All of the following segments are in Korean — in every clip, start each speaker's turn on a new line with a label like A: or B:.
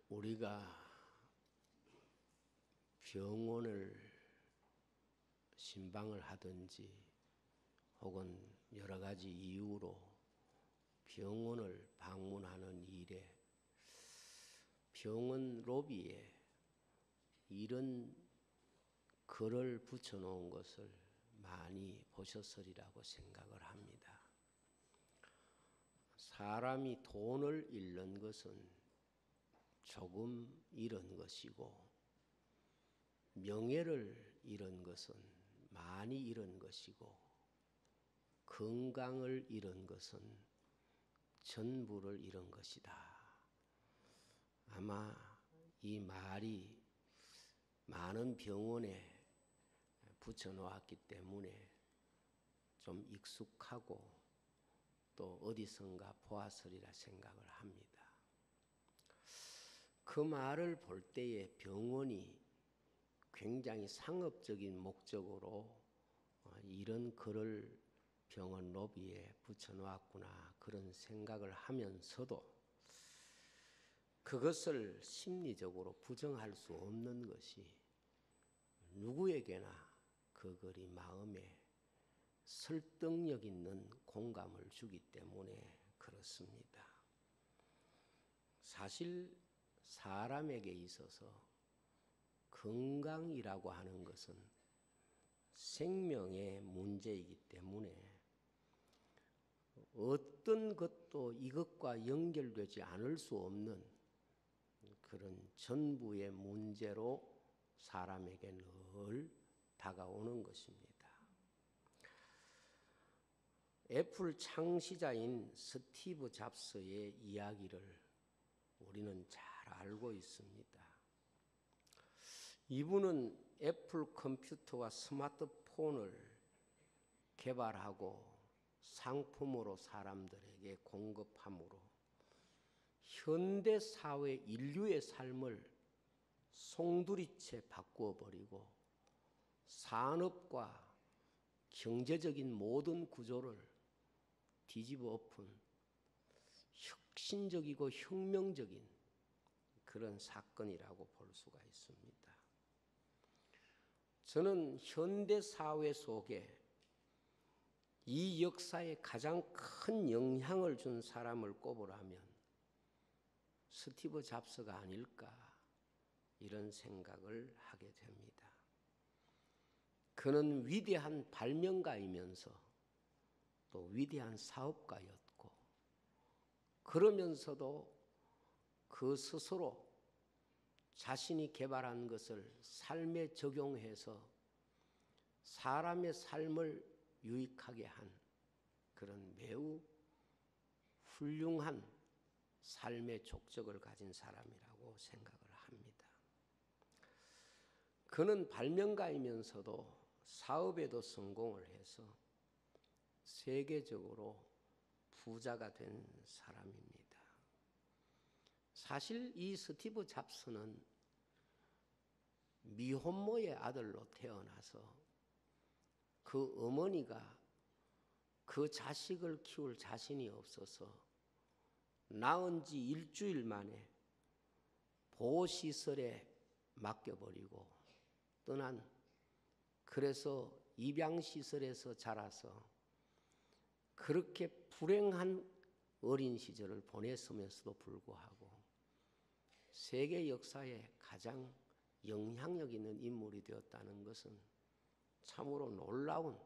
A: 우리가 병원을 신방을 하든지 혹은 여러 가지 이유로 병원을 방문하는 일에 병원 로비에 이런 글을 붙여놓은 것을 많이 보셨으리라고 생각을 합니다. 사람이 돈을 잃는 것은 조금 잃은 것이고 명예를 잃은 것은 많이 잃은 것이고 건강을 잃은 것은 전부를 잃은 것이다. 아마 이 말이 많은 병원에 붙여놓았기 때문에 좀 익숙하고 또 어디선가 보았으리라 생각을 합니다. 그 말을 볼 때에 병원이 굉장히 상업적인 목적으로 이런 글을 병원 로비에 붙여놓았구나 그런 생각을 하면서도 그것을 심리적으로 부정할 수 없는 것이 누구에게나 그 글이 마음에 설득력 있는 공감을 주기 때문에 그렇습니다. 사실 사람에게 있어서 건강이라고 하는 것은 생명의 문제이기 때문에 어떤 것도 이것과 연결되지 않을 수 없는 그런 전부의 문제로 사람에게 늘 다가오는 것입니다. 애플 창시자인 스티브 잡스의 이야기를 우리는 잘 알고 있습니다. 이분은 애플 컴퓨터와 스마트폰을 개발하고 상품으로 사람들에게 공급함으로 현대 사회 인류의 삶을 송두리째 바꾸어 버리고 산업과 경제적인 모든 구조를 뒤집어 엎은 혁신적이고 혁명적인 그런 사건이라고 볼 수가 있습니다. 저는 현대 사회 속에 이 역사에 가장 큰 영향을 준 사람을 꼽으라면 스티브 잡스가 아닐까 이런 생각을 하게 됩니다. 그는 위대한 발명가이면서 또 위대한 사업가였고 그러면서도 그 스스로 자신이 개발한 것을 삶에 적용해서 사람의 삶을 유익하게 한 그런 매우 훌륭한 삶의 족적을 가진 사람이라고 생각을 합니다. 그는 발명가이면서도 사업에도 성공을 해서 세계적으로 부자가 된 사람입니다. 사실 이 스티브 잡스는 미혼모의 아들로 태어나서 그 어머니가 그 자식을 키울 자신이 없어서 낳은 지 일주일 만에 보호시설에 맡겨버리고 떠난 그래서 입양시설에서 자라서 그렇게 불행한 어린 시절을 보냈으면서도 불구하고 세계 역사에 가장 영향력 있는 인물이 되었다는 것은 참으로 놀라운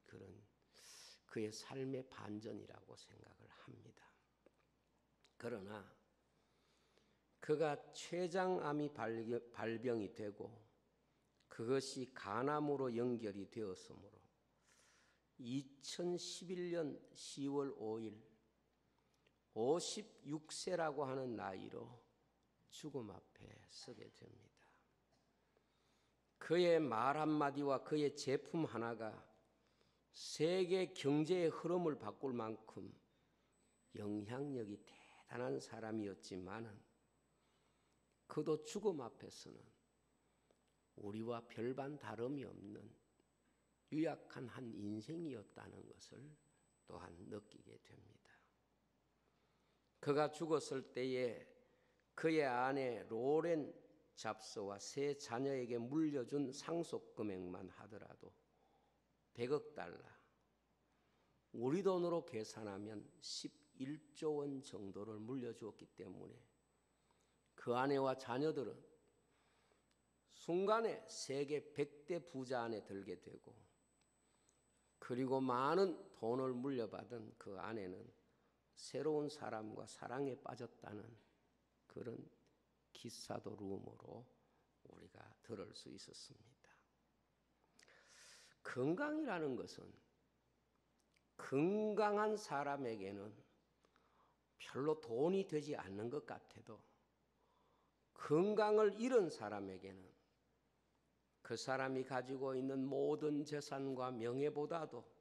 A: 그런 그의 삶의 반전이라고 생각을 합니다. 그러나 그가 췌장암이 발병이 되고 그것이 간암으로 연결이 되었으므로 2011년 10월 5일 56세라고 하는 나이로 죽음 앞에 서게 됩니다. 그의 말 한마디와 그의 제품 하나가 세계 경제의 흐름을 바꿀 만큼 영향력이 대단한 사람이었지만은 그도 죽음 앞에서는 우리와 별반 다름이 없는 유약한 한 인생이었다는 것을 또한 느끼게 됩니다. 그가 죽었을 때에 그의 아내 로렌 잡스와 세 자녀에게 물려준 상속 금액만 하더라도 100억 달러, 우리 돈으로 계산하면 11조 원 정도를 물려주었기 때문에 그 아내와 자녀들은 순간에 세계 100대 부자 안에 들게 되고, 그리고 많은 돈을 물려받은 그 아내는 새로운 사람과 사랑에 빠졌다는 그런 기사도 루머로 우리가 들을 수 있었습니다. 건강이라는 것은 건강한 사람에게는 별로 돈이 되지 않는 것 같아도 건강을 잃은 사람에게는 그 사람이 가지고 있는 모든 재산과 명예보다도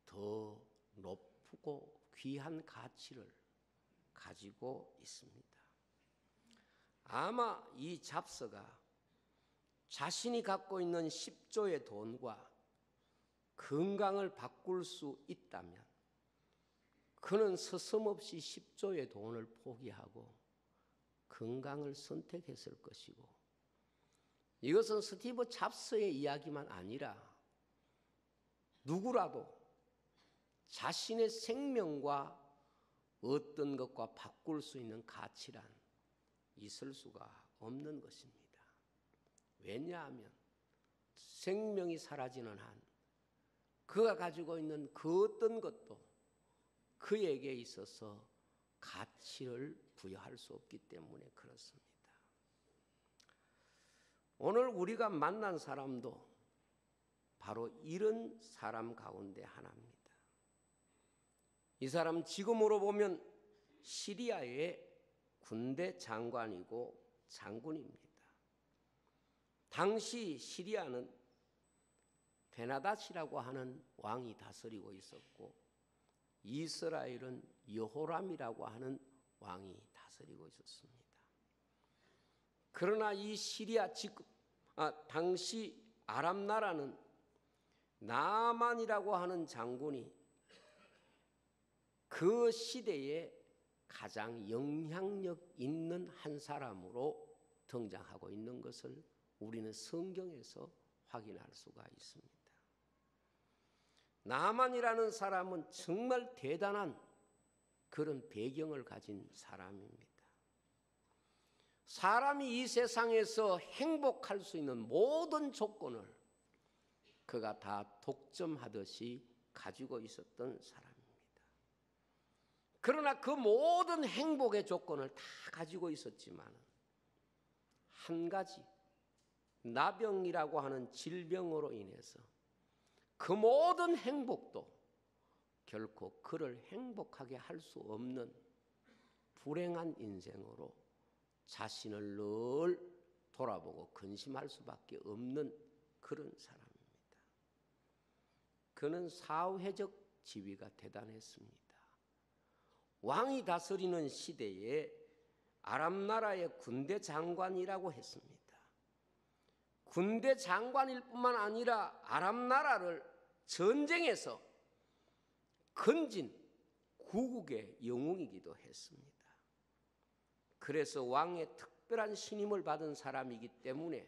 A: 더 높고 귀한 가치를 가지고 있습니다. 아마 이 잡스가 자신이 갖고 있는 10조의 돈과 건강을 바꿀 수 있다면 그는 서슴없이 10조의 돈을 포기하고 건강을 선택했을 것이고, 이것은 스티브 잡스의 이야기만 아니라 누구라도 자신의 생명과 어떤 것과 바꿀 수 있는 가치란 있을 수가 없는 것입니다. 왜냐하면 생명이 사라지는 한 그가 가지고 있는 그 어떤 것도 그에게 있어서 가치를 부여할 수 없기 때문에 그렇습니다. 오늘 우리가 만난 사람도 바로 이런 사람 가운데 하나입니다. 이 사람 지금으로 보면 시리아의 군대 장관이고 장군입니다. 당시 시리아는 베나닷이라고 하는 왕이 다스리고 있었고, 이스라엘은 여호람이라고 하는 왕이 다스리고 있었습니다. 그러나 이 시리아 당시 아람 나라는 나만이라고 하는 장군이 그 시대에 가장 영향력 있는 한 사람으로 등장하고 있는 것을 우리는 성경에서 확인할 수가 있습니다. 나만이라는 사람은 정말 대단한 그런 배경을 가진 사람입니다. 사람이 이 세상에서 행복할 수 있는 모든 조건을 그가 다 독점하듯이 가지고 있었던 사람입니다. 그러나 그 모든 행복의 조건을 다 가지고 있었지만 한 가지, 나병이라고 하는 질병으로 인해서 그 모든 행복도 결코 그를 행복하게 할 수 없는 불행한 인생으로 자신을 늘 돌아보고 근심할 수밖에 없는 그런 사람입니다. 그는 사회적 지위가 대단했습니다. 왕이 다스리는 시대에 아람 나라의 군대 장관이라고 했습니다. 군대 장관일 뿐만 아니라 아람 나라를 전쟁에서 건진 구국의 영웅이기도 했습니다. 그래서 왕의 특별한 신임을 받은 사람이기 때문에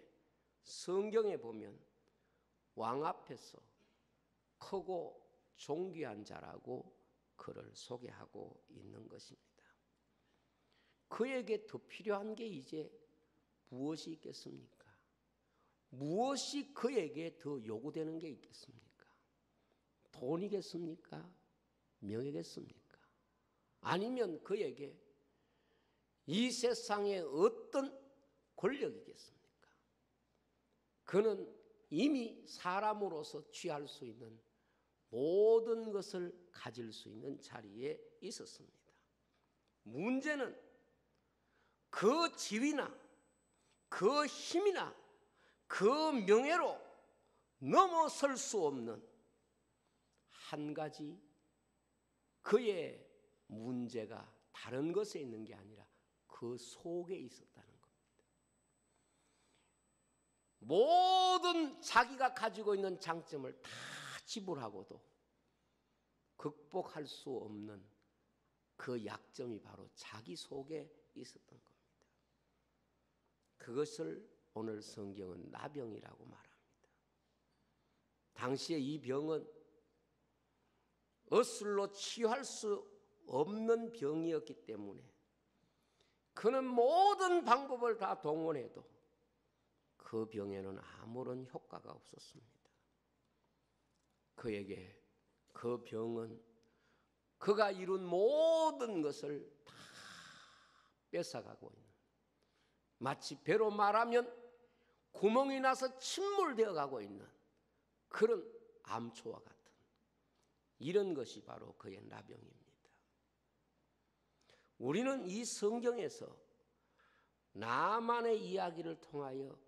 A: 성경에 보면 왕 앞에서 크고 존귀한 자라고 그를 소개하고 있는 것입니다. 그에게 더 필요한 게 이제 무엇이 있겠습니까? 무엇이 그에게 더 요구되는 게 있겠습니까? 돈이겠습니까? 명예겠습니까? 아니면 그에게 이 세상의 어떤 권력이겠습니까? 그는 이미 사람으로서 취할 수 있는 모든 것을 가질 수 있는 자리에 있었습니다. 문제는 그 지위나 그 힘이나 그 명예로 넘어설 수 없는 한 가지 그의 문제가 다른 것에 있는 게 아니라 그 속에 있었다는 겁니다. 모든 자기가 가지고 있는 장점을 다 지불하고도 극복할 수 없는 그 약점이 바로 자기 속에 있었던 겁니다. 그것을 오늘 성경은 나병이라고 말합니다. 당시에 이 병은 의술로 치유할 수 없는 병이었기 때문에 그는 모든 방법을 다 동원해도 그 병에는 아무런 효과가 없었습니다. 그에게 그 병은 그가 이룬 모든 것을 다 뺏어가고 있는, 마치 배로 말하면 구멍이 나서 침몰되어 가고 있는 그런 암초와 같은 이런 것이 바로 그의 나병입니다. 우리는 이 성경에서 나만의 이야기를 통하여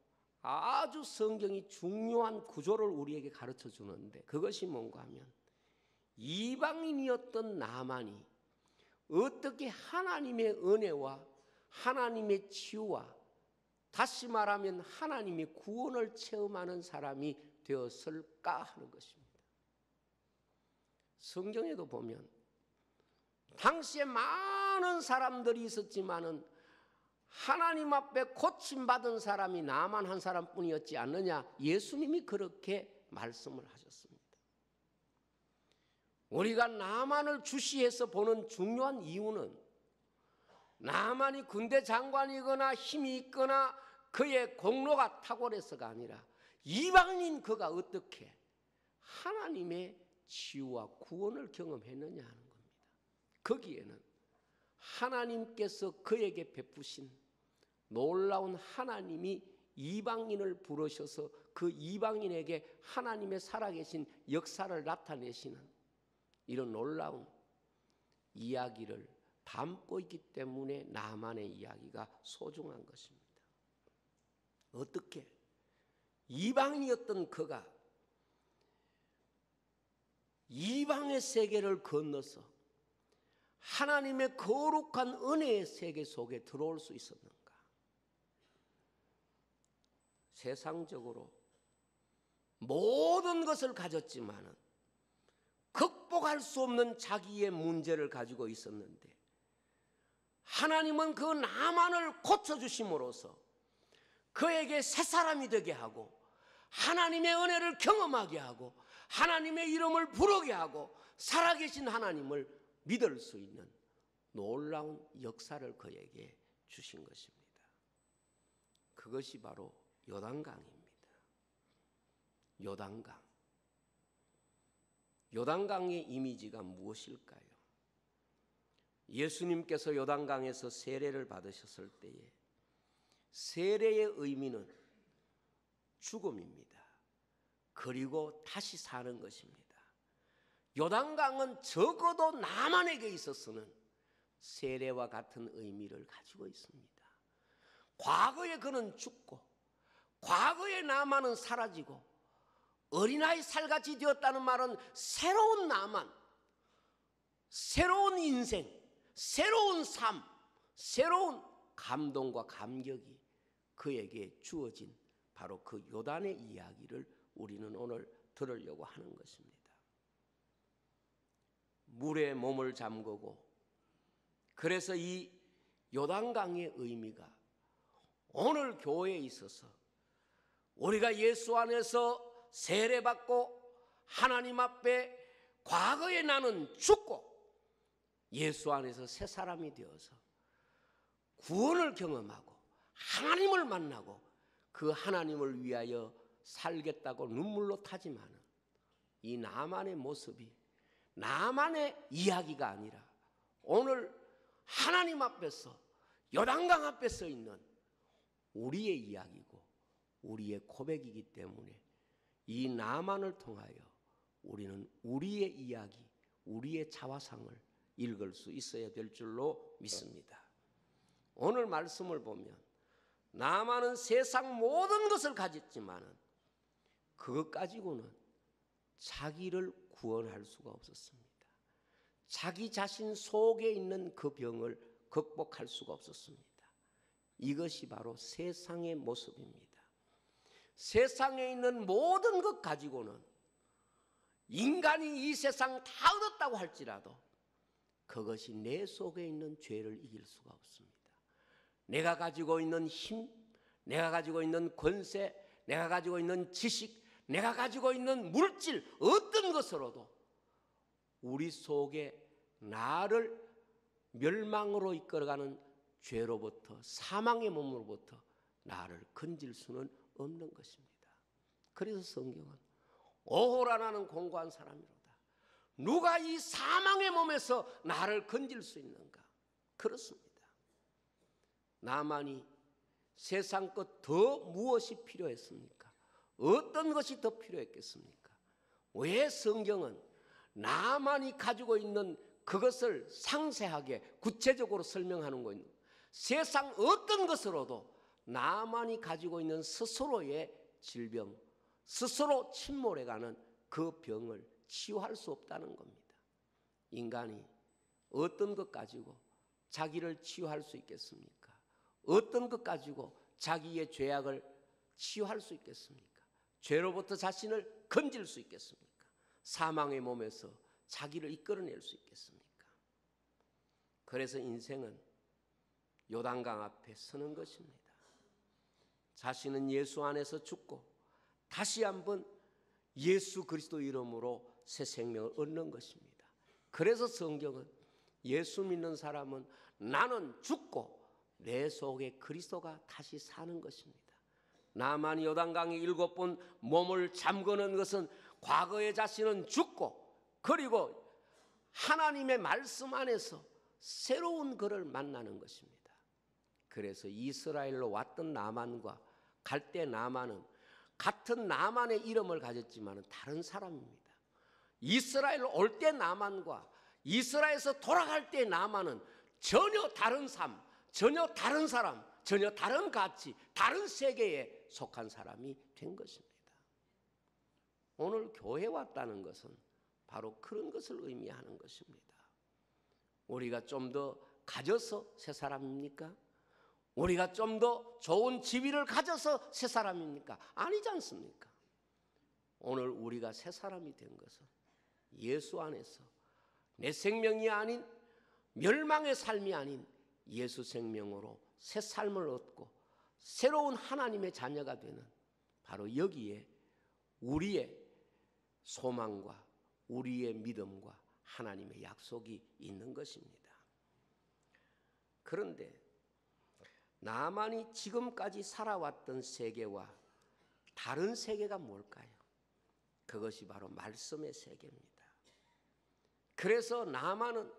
A: 아주 성경이 중요한 구조를 우리에게 가르쳐 주는데, 그것이 뭔가 하면 이방인이었던 나만이 어떻게 하나님의 은혜와 하나님의 치유와 다시 말하면 하나님의 구원을 체험하는 사람이 되었을까 하는 것입니다. 성경에도 보면 당시에 많은 사람들이 있었지만은 하나님 앞에 고침받은 사람이 나만 한 사람뿐이었지 않느냐, 예수님이 그렇게 말씀을 하셨습니다. 우리가 나만을 주시해서 보는 중요한 이유는 나만이 군대 장관이거나 힘이 있거나 그의 공로가 탁월해서가 아니라 이방인 그가 어떻게 하나님의 치유와 구원을 경험했느냐 하는 겁니다. 거기에는 하나님께서 그에게 베푸신 놀라운 하나님이 이방인을 부르셔서 그 이방인에게 하나님의 살아계신 역사를 나타내시는 이런 놀라운 이야기를 담고 있기 때문에 나만의 이야기가 소중한 것입니다. 어떻게 이방인이었던 그가 이방의 세계를 건너서 하나님의 거룩한 은혜의 세계 속에 들어올 수 있었는가? 세상적으로 모든 것을 가졌지만은 극복할 수 없는 자기의 문제를 가지고 있었는데 하나님은 그 나만을 고쳐주심으로써 그에게 새 사람이 되게 하고 하나님의 은혜를 경험하게 하고 하나님의 이름을 부르게 하고 살아계신 하나님을 믿을 수 있는 놀라운 역사를 그에게 주신 것입니다. 그것이 바로 요단강입니다. 요단강. 요단강의 이미지가 무엇일까요? 예수님께서 요단강에서 세례를 받으셨을 때에 세례의 의미는 죽음입니다. 그리고 다시 사는 것입니다. 요단강은 적어도 나만에게 있어서는 세례와 같은 의미를 가지고 있습니다. 과거에 그는 죽고 과거의 나만은 사라지고 어린아이 살같이 되었다는 말은 새로운 나만, 새로운 인생, 새로운 삶, 새로운 감동과 감격이 그에게 주어진 바로 그 요단의 이야기를 우리는 오늘 들으려고 하는 것입니다. 물에 몸을 잠그고, 그래서 이 요단강의 의미가 오늘 교회에 있어서 우리가 예수 안에서 세례받고 하나님 앞에 과거에 나는 죽고 예수 안에서 새 사람이 되어서 구원을 경험하고 하나님을 만나고 그 하나님을 위하여 살겠다고 눈물로 타지만은 이 나만의 모습이 나만의 이야기가 아니라 오늘 하나님 앞에서 요단강 앞에 서 있는 우리의 이야기고 우리의 고백이기 때문에 이 나만을 통하여 우리는 우리의 이야기, 우리의 자화상을 읽을 수 있어야 될 줄로 믿습니다. 오늘 말씀을 보면 나만은 세상 모든 것을 가졌지만은 그것 가지고는 자기를 구원할 수가 없었습니다. 자기 자신 속에 있는 그 병을 극복할 수가 없었습니다. 이것이 바로 세상의 모습입니다. 세상에 있는 모든 것 가지고는 인간이 이 세상 다 얻었다고 할지라도 그것이 내 속에 있는 죄를 이길 수가 없습니다. 내가 가지고 있는 힘, 내가 가지고 있는 권세, 내가 가지고 있는 지식, 내가 가지고 있는 물질, 어떤 것으로도 우리 속에 나를 멸망으로 이끌어가는 죄로부터, 사망의 몸으로부터 나를 건질 수는 없는 것입니다. 그래서 성경은 오호라 나는 공고한 사람이로다. 누가 이 사망의 몸에서 나를 건질 수 있는가? 그렇습니다. 나만이 세상 것 더 무엇이 필요했습니까? 어떤 것이 더 필요했겠습니까? 왜 성경은 나만이 가지고 있는 그것을 상세하게 구체적으로 설명하는 거예요? 세상 어떤 것으로도 나만이 가지고 있는 스스로의 질병, 스스로 침몰해가는 그 병을 치유할 수 없다는 겁니다. 인간이 어떤 것 가지고 자기를 치유할 수 있겠습니까? 어떤 것 가지고 자기의 죄악을 치유할 수 있겠습니까? 죄로부터 자신을 건질 수 있겠습니까? 사망의 몸에서 자기를 이끌어낼 수 있겠습니까? 그래서 인생은 요단강 앞에 서는 것입니다. 자신은 예수 안에서 죽고 다시 한번 예수 그리스도 이름으로 새 생명을 얻는 것입니다. 그래서 성경은 예수 믿는 사람은 나는 죽고 내 속에 그리스도가 다시 사는 것입니다. 나만이 요단강에 7번 몸을 잠그는 것은 과거의 자신은 죽고 그리고 하나님의 말씀 안에서 새로운 그를 만나는 것입니다. 그래서 이스라엘로 왔던 나만과 갈 때 나만은 같은 나만의 이름을 가졌지만 다른 사람입니다. 이스라엘로 올 때 나만과 이스라엘에서 돌아갈 때 나만은 전혀 다른 삶, 전혀 다른 사람, 전혀 다른 가치, 다른 세계에 속한 사람이 된 것입니다. 오늘 교회 왔다는 것은 바로 그런 것을 의미하는 것입니다. 우리가 좀 더 가져서 새 사람입니까? 우리가 좀 더 좋은 지위를 가져서 새 사람입니까? 아니지 않습니까? 오늘 우리가 새 사람이 된 것은 예수 안에서 내 생명이 아닌 멸망의 삶이 아닌 예수 생명으로 새 삶을 얻고 새로운 하나님의 자녀가 되는 바로 여기에 우리의 소망과 우리의 믿음과 하나님의 약속이 있는 것입니다. 그런데 나만이 지금까지 살아왔던 세계와 다른 세계가 뭘까요? 그것이 바로 말씀의 세계입니다. 그래서 나만은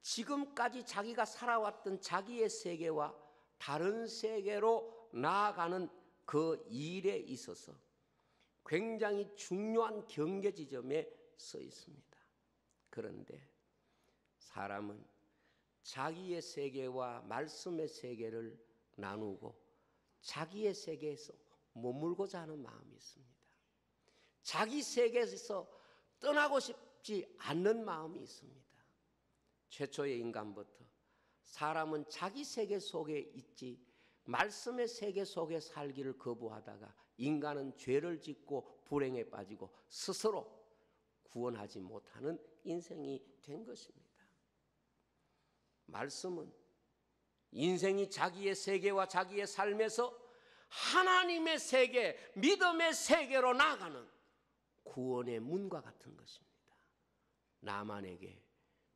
A: 지금까지 자기가 살아왔던 자기의 세계와 다른 세계로 나아가는 그 일에 있어서 굉장히 중요한 경계 지점에 서 있습니다. 그런데 사람은 자기의 세계와 말씀의 세계를 나누고 자기의 세계에서 머물고자 하는 마음이 있습니다. 자기 세계에서 떠나고 싶지 않는 마음이 있습니다. 최초의 인간부터 사람은 자기 세계 속에 있지 말씀의 세계 속에 살기를 거부하다가 인간은 죄를 짓고 불행에 빠지고 스스로 구원하지 못하는 인생이 된 것입니다. 말씀은 인생이 자기의 세계와 자기의 삶에서 하나님의 세계, 믿음의 세계로 나아가는 구원의 문과 같은 것입니다. 나만에게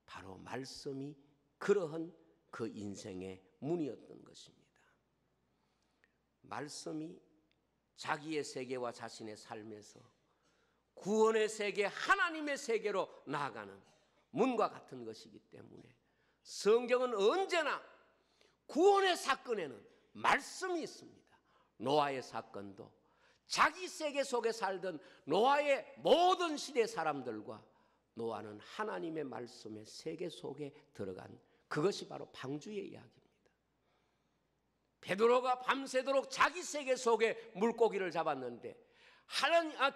A: 바로 말씀이 그러한 그 인생의 문이었던 것입니다. 말씀이 자기의 세계와 자신의 삶에서 구원의 세계, 하나님의 세계로 나아가는 문과 같은 것이기 때문에 성경은 언제나 구원의 사건에는 말씀이 있습니다. 노아의 사건도 자기 세계 속에 살던 노아의 모든 시대 사람들과 노아는 하나님의 말씀의 세계 속에 들어간 그것이 바로 방주의 이야기입니다. 베드로가 밤새도록 자기 세계 속에 물고기를 잡았는데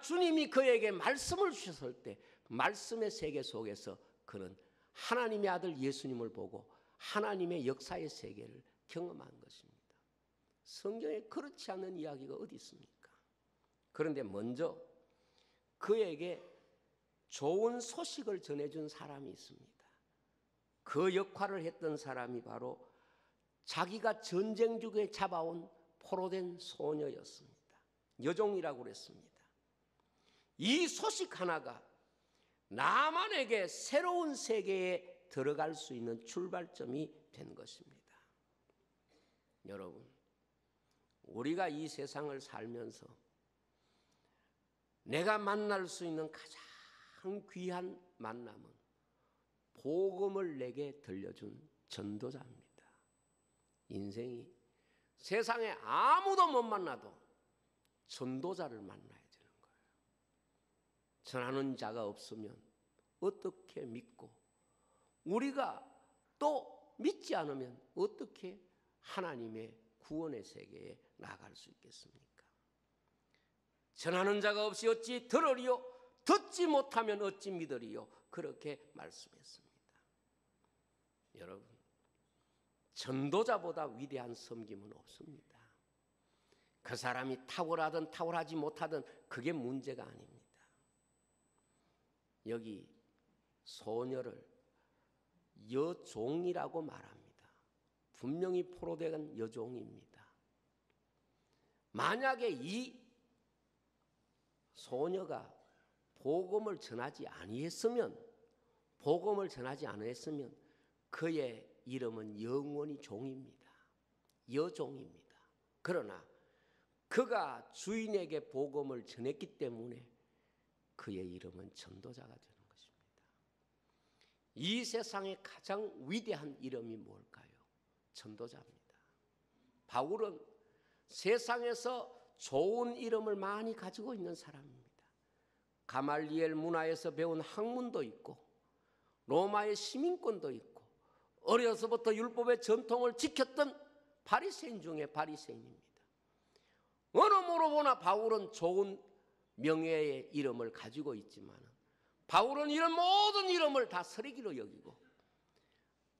A: 주님이 그에게 말씀을 주셨을 때 말씀의 세계 속에서 그는 하나님의 아들 예수님을 보고 하나님의 역사의 세계를 경험한 것입니다. 성경에 그렇지 않는 이야기가 어디 있습니까? 그런데 먼저 그에게 좋은 소식을 전해준 사람이 있습니다. 그 역할을 했던 사람이 바로 자기가 전쟁 중에 잡아온 포로된 소녀였습니다. 여종이라고 그랬습니다. 이 소식 하나가 나만에게 새로운 세계에 들어갈 수 있는 출발점이 된 것입니다. 여러분, 우리가 이 세상을 살면서 내가 만날 수 있는 가장 귀한 만남은 복음을 내게 들려준 전도자입니다. 인생이 세상에 아무도 못 만나도 전도자를 만나야 되는 거예요. 전하는 자가 없으면 어떻게 믿고, 우리가 또 믿지 않으면 어떻게 하나님의 구원의 세계에 나아갈 수 있겠습니까? 전하는 자가 없이 어찌 들으리요? 듣지 못하면 어찌 믿으리요? 그렇게 말씀했습니다. 여러분, 전도자보다 위대한 섬김은 없습니다. 그 사람이 탁월하든 탁월하지 못하든 그게 문제가 아닙니다. 여기 소녀를 여종이라고 말합니다. 분명히 포로된 여종입니다. 만약에 이 소녀가 복음을 전하지 아니했으면, 그의 이름은 영원히 종입니다. 여종입니다. 그러나 그가 주인에게 복음을 전했기 때문에 그의 이름은 전도자가 되는 것입니다. 이 세상의 가장 위대한 이름이 뭘까요? 전도자입니다. 바울은 세상에서 좋은 이름을 많이 가지고 있는 사람입니다. 가말리엘 문화에서 배운 학문도 있고, 로마의 시민권도 있고, 어려서부터 율법의 전통을 지켰던 바리새인 중에 바리새인입니다. 어느 모로 보나 바울은 좋은 명예의 이름을 가지고 있지만, 바울은 이런 모든 이름을 다 쓰레기로 여기고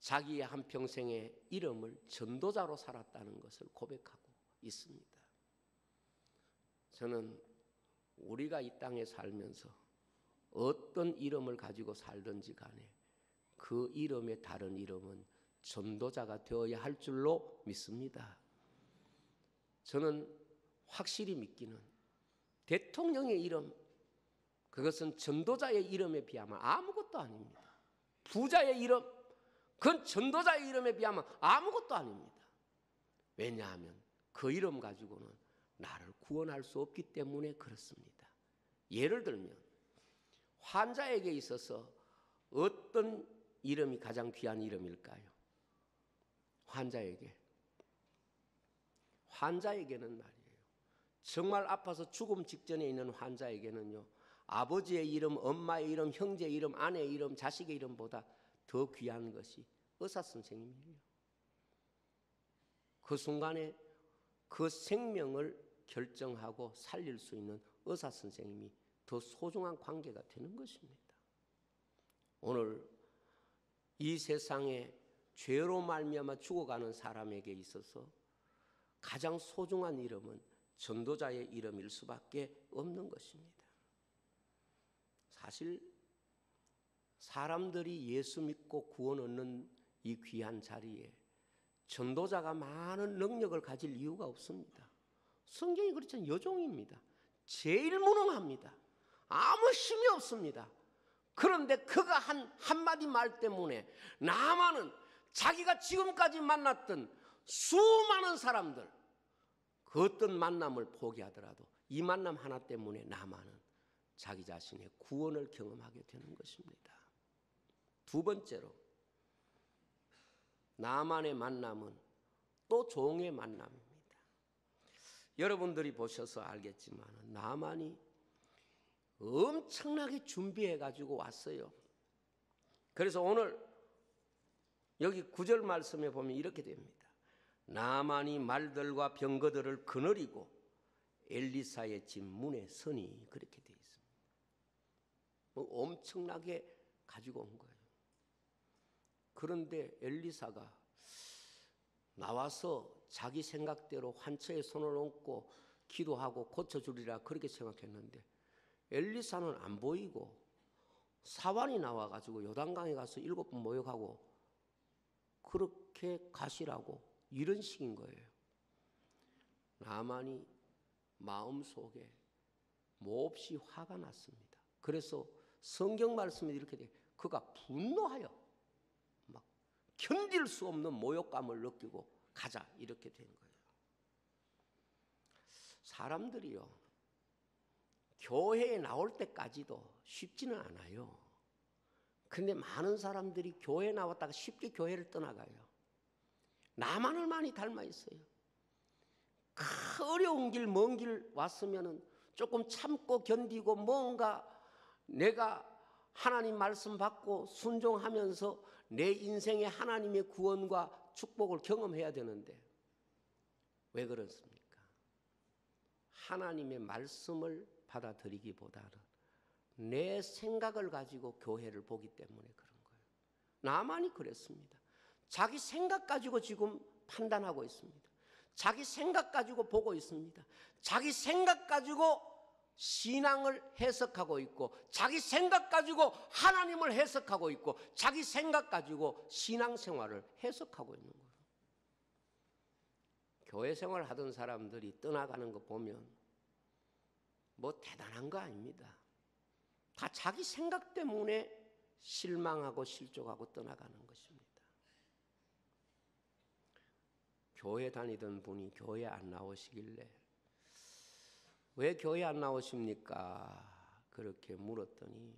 A: 자기의 한평생의 이름을 전도자로 살았다는 것을 고백하고 있습니다. 저는 우리가 이 땅에 살면서 어떤 이름을 가지고 살든지 간에 그 이름의 다른 이름은 전도자가 되어야 할 줄로 믿습니다. 저는 확실히 믿기는 대통령의 이름, 그것은 전도자의 이름에 비하면 아무것도 아닙니다. 부자의 이름, 그건 전도자의 이름에 비하면 아무것도 아닙니다. 왜냐하면 그 이름 가지고는 나를 구원할 수 없기 때문에 그렇습니다. 예를 들면 환자에게 있어서 어떤 이름이 가장 귀한 이름일까요? 환자에게는 말이에요, 정말 아파서 죽음 직전에 있는 환자에게는요, 아버지의 이름, 엄마의 이름, 형제의 이름, 아내의 이름, 자식의 이름보다 더 귀한 것이 의사 선생님이에요. 그 순간에 그 생명을 결정하고 살릴 수 있는 의사 선생님이 더 소중한 관계가 되는 것입니다. 오늘 이 세상에 죄로 말미암아 죽어가는 사람에게 있어서 가장 소중한 이름은 전도자의 이름일 수밖에 없는 것입니다. 사실 사람들이 예수 믿고 구원 얻는 이 귀한 자리에 전도자가 많은 능력을 가질 이유가 없습니다. 성경이 그렇잖아요. 여종입니다. 제일 무능합니다. 아무 힘이 없습니다. 그런데 그가 한 한마디 말 때문에 나만은 자기가 지금까지 만났던 수많은 사람들, 그 어떤 만남을 포기하더라도 이 만남 하나 때문에 나만은 자기 자신의 구원을 경험하게 되는 것입니다. 두 번째로, 나만의 만남은 또 종의 만남입니다. 여러분들이 보셔서 알겠지만 나만이 엄청나게 준비해가지고 왔어요. 그래서 오늘 여기 9절 말씀에 보면 이렇게 됩니다. 나만이 말들과 병거들을 거느리고 엘리사의 집 문에 서니, 그렇게 되어 있습니다. 엄청나게 가지고 온 거예요. 그런데 엘리사가 나와서 자기 생각대로 환처에 손을 얹고 기도하고 고쳐주리라 그렇게 생각했는데, 엘리사는 안 보이고 사환이 나와가지고 요단강에 가서 7번 모욕하고 그렇게 가시라고, 이런 식인 거예요. 나만이 마음속에 몹시 화가 났습니다. 그래서 성경 말씀에 이렇게 돼, 그가 분노하여 막 견딜 수 없는 모욕감을 느끼고 가자 이렇게 된 거예요. 사람들이요, 교회에 나올 때까지도 쉽지는 않아요. 근데 많은 사람들이 교회에 나왔다가 쉽게 교회를 떠나가요. 나만을 많이 닮아 있어요. 어려운 길, 먼 길 왔으면은 조금 참고 견디고 뭔가 내가 하나님 말씀 받고 순종하면서 내 인생에 하나님의 구원과 축복을 경험해야 되는데 왜 그렇습니까? 하나님의 말씀을 받아들이기보다는 내 생각을 가지고 교회를 보기 때문에 그런 거예요. 나만이 그랬습니다. 자기 생각 가지고 지금 판단하고 있습니다. 자기 생각 가지고 보고 있습니다. 자기 생각 가지고 신앙을 해석하고 있고, 자기 생각 가지고 하나님을 해석하고 있고, 자기 생각 가지고 신앙생활을 해석하고 있는 거예요. 교회 생활 하던 사람들이 떠나가는 거 보면 뭐 대단한 거 아닙니다. 다 자기 생각 때문에 실망하고 실족하고 떠나가는 것입니다. 교회 다니던 분이 교회 안 나오시길래 왜 교회 안 나오십니까? 그렇게 물었더니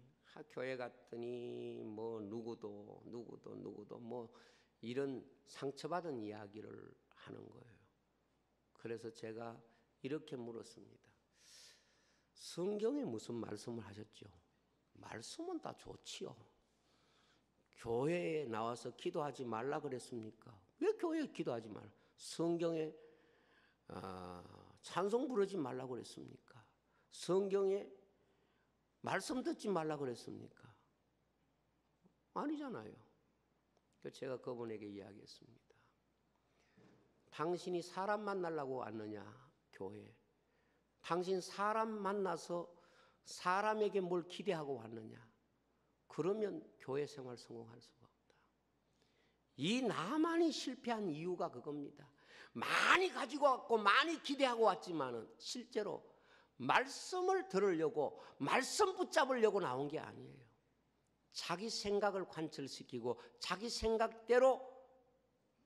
A: 교회 갔더니 뭐 누구도 뭐 이런 상처받은 이야기를 하는 거예요. 그래서 제가 이렇게 물었습니다. 성경에 무슨 말씀을 하셨죠? 말씀은 다 좋지요. 교회에 나와서 기도하지 말라 그랬습니까? 왜 교회에 기도하지 말라? 성경에 찬송 부르지 말라고 그랬습니까? 성경에 말씀 듣지 말라고 그랬습니까? 아니잖아요. 그래서 제가 그분에게 이야기했습니다. 당신이 사람 만나려고 왔느냐, 교회? 당신 사람 만나서 사람에게 뭘 기대하고 왔느냐? 그러면 교회 생활 성공할 수가 없다. 이 나만이 실패한 이유가 그겁니다. 많이 가지고 왔고 많이 기대하고 왔지만은 실제로 말씀을 들으려고 말씀 붙잡으려고 나온 게 아니에요. 자기 생각을 관철시키고 자기 생각대로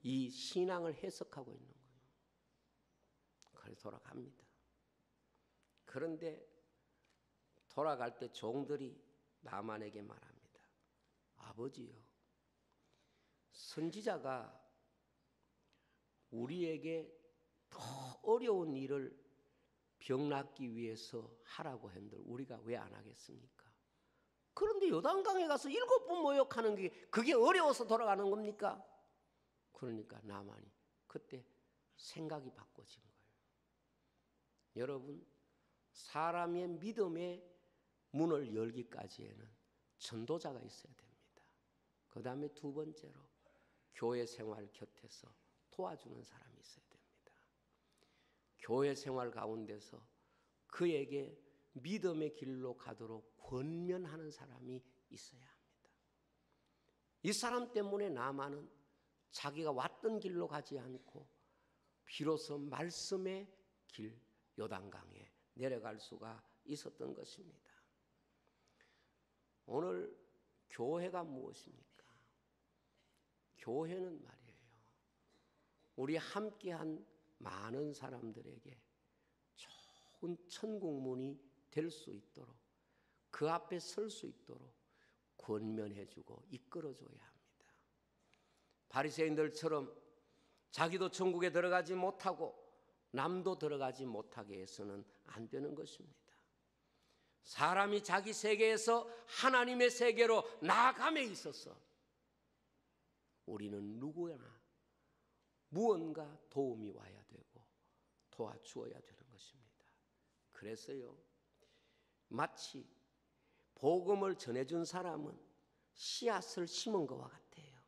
A: 이 신앙을 해석하고 있는 거예요. 그래서 돌아갑니다. 그런데 돌아갈 때 종들이 나만에게 말합니다. 아버지요, 선지자가 우리에게 더 어려운 일을 병 낫기 위해서 하라고 했는데 우리가 왜 안 하겠습니까? 그런데 요단강에 가서 7번 모욕하는 게 그게 어려워서 돌아가는 겁니까? 그러니까 나만이 그때 생각이 바꿔진 거예요. 여러분, 사람의 믿음의 문을 열기까지에는 전도자가 있어야 됩니다. 그 다음에 두 번째로 교회 생활 곁에서 도와주는 사람이 있어야 됩니다. 교회 생활 가운데서 그에게 믿음의 길로 가도록 권면하는 사람이 있어야 합니다. 이 사람 때문에 나만은 자기가 왔던 길로 가지 않고 비로소 말씀의 길 요단강에 내려갈 수가 있었던 것입니다. 오늘 교회가 무엇입니까? 교회는 말이에요, 우리 함께한 많은 사람들에게 좋은 천국문이 될 수 있도록 그 앞에 설 수 있도록 권면해주고 이끌어줘야 합니다. 바리새인들처럼 자기도 천국에 들어가지 못하고 남도 들어가지 못하게 해서는 안 되는 것입니다. 사람이 자기 세계에서 하나님의 세계로 나아감에 있어서 우리는 누구나 무언가 도움이 와야 되고 도와주어야 되는 것입니다. 그래서요, 마치 복음을 전해준 사람은 씨앗을 심은 것과 같아요.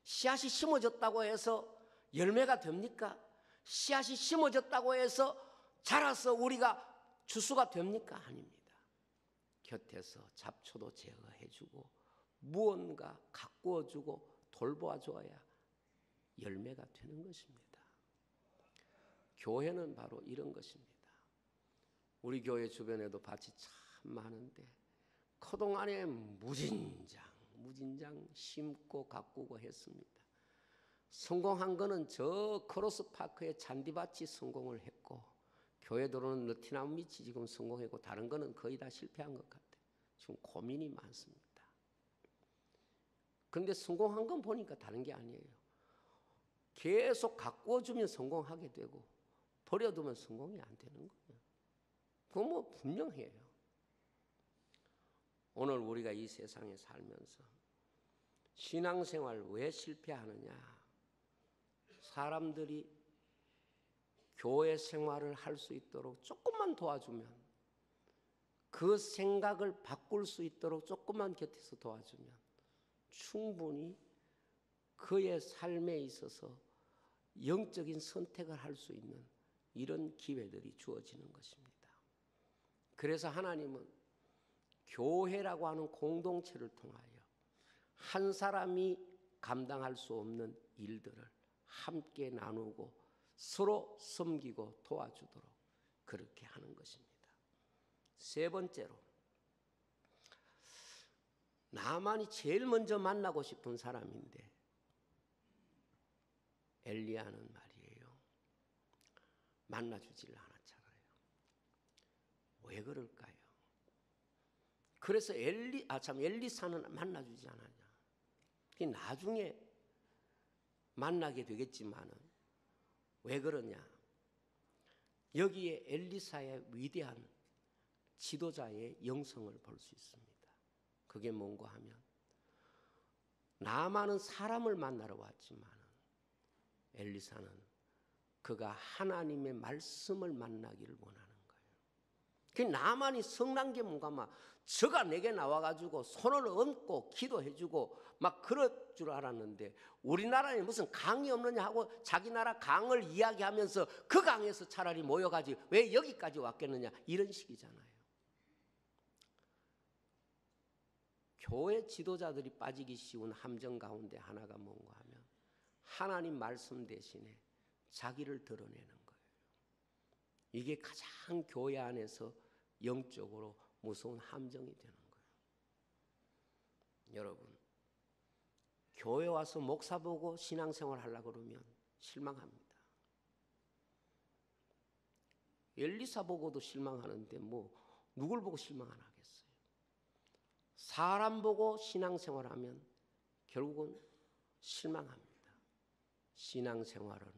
A: 씨앗이 심어졌다고 해서 열매가 됩니까? 씨앗이 심어졌다고 해서 자라서 우리가 주수가 됩니까? 아닙니다. 곁에서 잡초도 제거해주고 무언가 가꾸어주고 돌보아줘야 열매가 되는 것입니다. 교회는 바로 이런 것입니다. 우리 교회 주변에도 밭이 참 많은데 그동안에 무진장 심고 가꾸고 했습니다. 성공한 거는 저 크로스파크의 잔디밭이 성공을 했고 교회 들어오는 느티나무 밑이 지금 성공했고 다른 거는 거의 다 실패한 것 같아요. 지금 고민이 많습니다. 그런데 성공한 건 보니까 다른 게 아니에요. 계속 가꾸어주면 성공하게 되고 버려두면 성공이 안 되는 거예요. 그건 뭐 분명해요. 오늘 우리가 이 세상에 살면서 신앙생활 왜 실패하느냐? 사람들이 교회 생활을 할 수 있도록 조금만 도와주면, 그 생각을 바꿀 수 있도록 조금만 곁에서 도와주면 충분히 그의 삶에 있어서 영적인 선택을 할 수 있는 이런 기회들이 주어지는 것입니다. 그래서 하나님은 교회라고 하는 공동체를 통하여 한 사람이 감당할 수 없는 일들을 함께 나누고 서로 섬기고 도와주도록 그렇게 하는 것입니다. 세 번째로, 나만이 제일 먼저 만나고 싶은 사람인데 엘리야는 말이에요, 만나주질 않았잖아요. 왜 그럴까요? 그래서 엘리사는 만나주지 않았냐. 나중에 만나게 되겠지만은 왜 그러냐? 여기에 엘리사의 위대한 지도자의 영성을 볼 수 있습니다. 그게 뭔가 하면 나만은 사람을 만나러 왔지만 엘리사는 그가 하나님의 말씀을 만나기를 원하는 거예요. 그 나만이 성난 게 뭔가 막 저가 내게 나와가지고 손을 얹고 기도해주고 막 그럴 줄 알았는데 우리나라에 무슨 강이 없느냐 하고 자기 나라 강을 이야기하면서 그 강에서 차라리 모여가지고 왜 여기까지 왔겠느냐 이런 식이잖아요. 교회 지도자들이 빠지기 쉬운 함정 가운데 하나가 뭔가 하면 하나님 말씀 대신에 자기를 드러내는 거예요. 이게 가장 교회 안에서 영적으로 무서운 함정이 되는 거예요. 여러분, 교회 와서 목사 보고 신앙생활 하려고 그러면 실망합니다. 엘리사 보고도 실망하는데 뭐 누굴 보고 실망 안 하겠어요? 사람 보고 신앙생활하면 결국은 실망합니다. 신앙생활은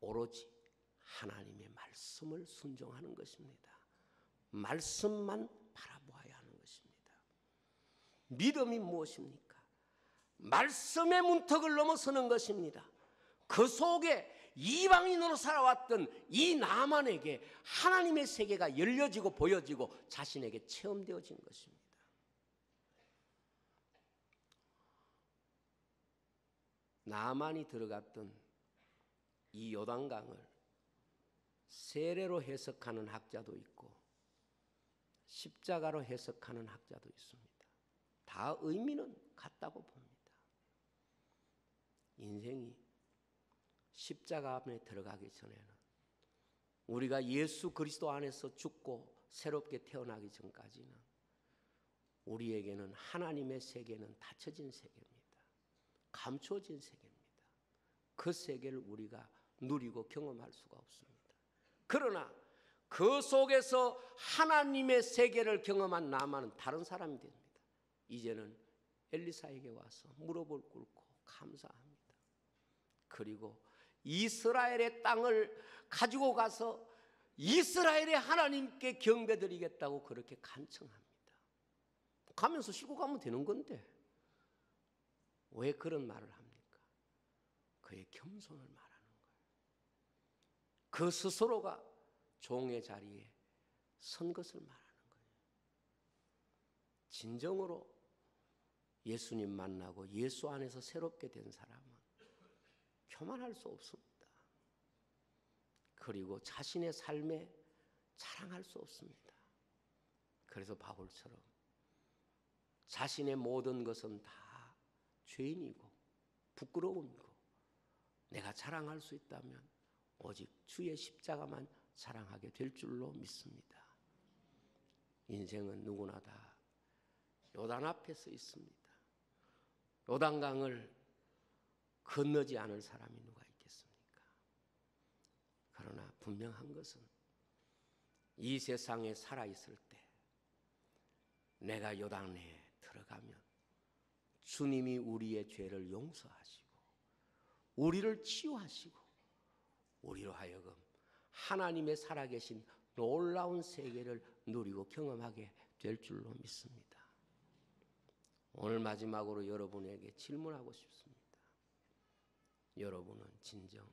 A: 오로지 하나님의 말씀을 순종하는 것입니다. 말씀만 바라보아야 하는 것입니다. 믿음이 무엇입니까? 말씀의 문턱을 넘어서는 것입니다. 그 속에 이방인으로 살아왔던 이 나만에게 하나님의 세계가 열려지고 보여지고 자신에게 체험되어진 것입니다. 나만이 들어갔던 이 요단강을 세례로 해석하는 학자도 있고 십자가로 해석하는 학자도 있습니다. 다 의미는 같다고 봅니다. 인생이 십자가 안에 들어가기 전에는 우리가 예수 그리스도 안에서 죽고 새롭게 태어나기 전까지는 우리에게는 하나님의 세계는 닫혀진 세계입니다. 감추어진 세계입니다. 그 세계를 우리가 누리고 경험할 수가 없습니다. 그러나 그 속에서 하나님의 세계를 경험한 나만은 다른 사람이 됩니다. 이제는 엘리사에게 와서 무릎을 꿇고 감사합니다. 그리고 이스라엘의 땅을 가지고 가서 이스라엘의 하나님께 경배드리겠다고 그렇게 간청합니다. 가면서 싣고 가면 되는 건데 왜 그런 말을 합니까? 그의 겸손을 말하는 거예요. 그 스스로가 종의 자리에 선 것을 말하는 거예요. 진정으로 예수님 만나고 예수 안에서 새롭게 된 사람은 교만할 수 없습니다. 그리고 자신의 삶에 자랑할 수 없습니다. 그래서 바울처럼 자신의 모든 것은 다 죄인이고 부끄러움이고 내가 자랑할 수 있다면 오직 주의 십자가만 자랑하게 될 줄로 믿습니다. 인생은 누구나 다 요단 앞에 서 있습니다. 요단강을 건너지 않을 사람이 누가 있겠습니까? 그러나 분명한 것은 이 세상에 살아있을 때 내가 요단에 들어가면 주님이 우리의 죄를 용서하시고 우리를 치유하시고 우리로 하여금 하나님의 살아계신 놀라운 세계를 누리고 경험하게 될 줄로 믿습니다. 오늘 마지막으로 여러분에게 질문하고 싶습니다. 여러분은 진정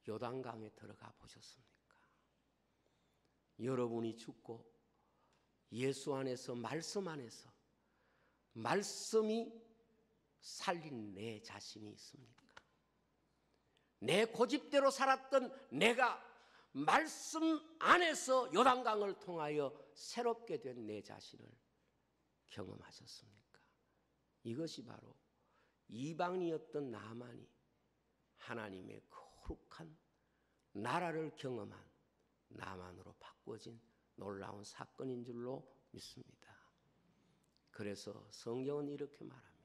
A: 요단강에 들어가 보셨습니까? 여러분이 죽고 예수 안에서 말씀 안에서 말씀이 살린 내 자신이 있습니까? 내 고집대로 살았던 내가 말씀 안에서 요단강을 통하여 새롭게 된 내 자신을 경험하셨습니까? 이것이 바로 이방인이었던 나만이 하나님의 거룩한 나라를 경험한 나만으로 바꿔진 놀라운 사건인 줄로 믿습니다. 그래서 성경은 이렇게 말합니다.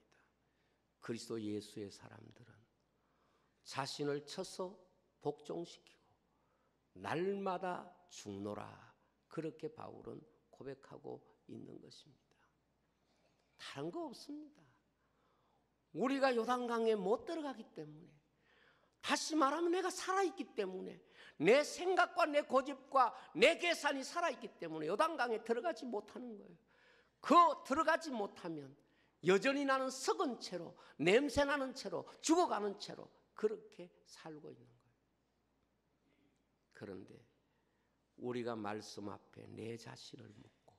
A: 그리스도 예수의 사람들은 자신을 쳐서 복종시키고 날마다 죽노라. 그렇게 바울은 고백하고 있는 것입니다. 다른 거 없습니다. 우리가 요단강에 못 들어가기 때문에, 다시 말하면 내가 살아있기 때문에, 내 생각과 내 고집과 내 계산이 살아있기 때문에 요단강에 들어가지 못하는 거예요. 그 들어가지 못하면 여전히 나는 썩은 채로, 냄새나는 채로, 죽어가는 채로 그렇게 살고 있는 거예요. 그런데 우리가 말씀 앞에 내 자신을 묻고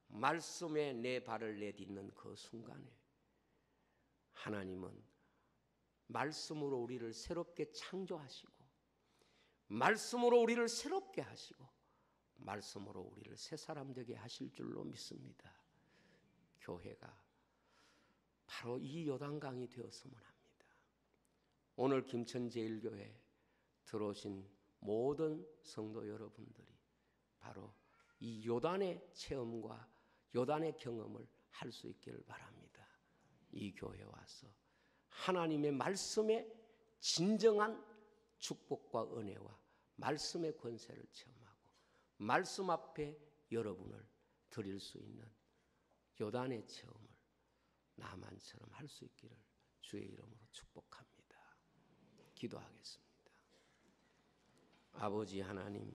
A: 말씀에 내 발을 내딛는 그 순간에 하나님은 말씀으로 우리를 새롭게 창조하시고 말씀으로 우리를 새롭게 하시고 말씀으로 우리를 새 사람 되게 하실 줄로 믿습니다. 교회가 바로 이 요단강이 되었으면 합니다. 오늘 김천제일교회 들어오신 모든 성도 여러분들이 바로 이 요단의 체험과 요단의 경험을 할 수 있기를 바랍니다. 이 교회에 와서 하나님의 말씀의 진정한 축복과 은혜와 말씀의 권세를 체험하고 말씀 앞에 여러분을 드릴 수 있는 요단의 체험을 나만처럼 할 수 있기를 주의 이름으로 축복합니다. 기도하겠습니다. 아버지 하나님,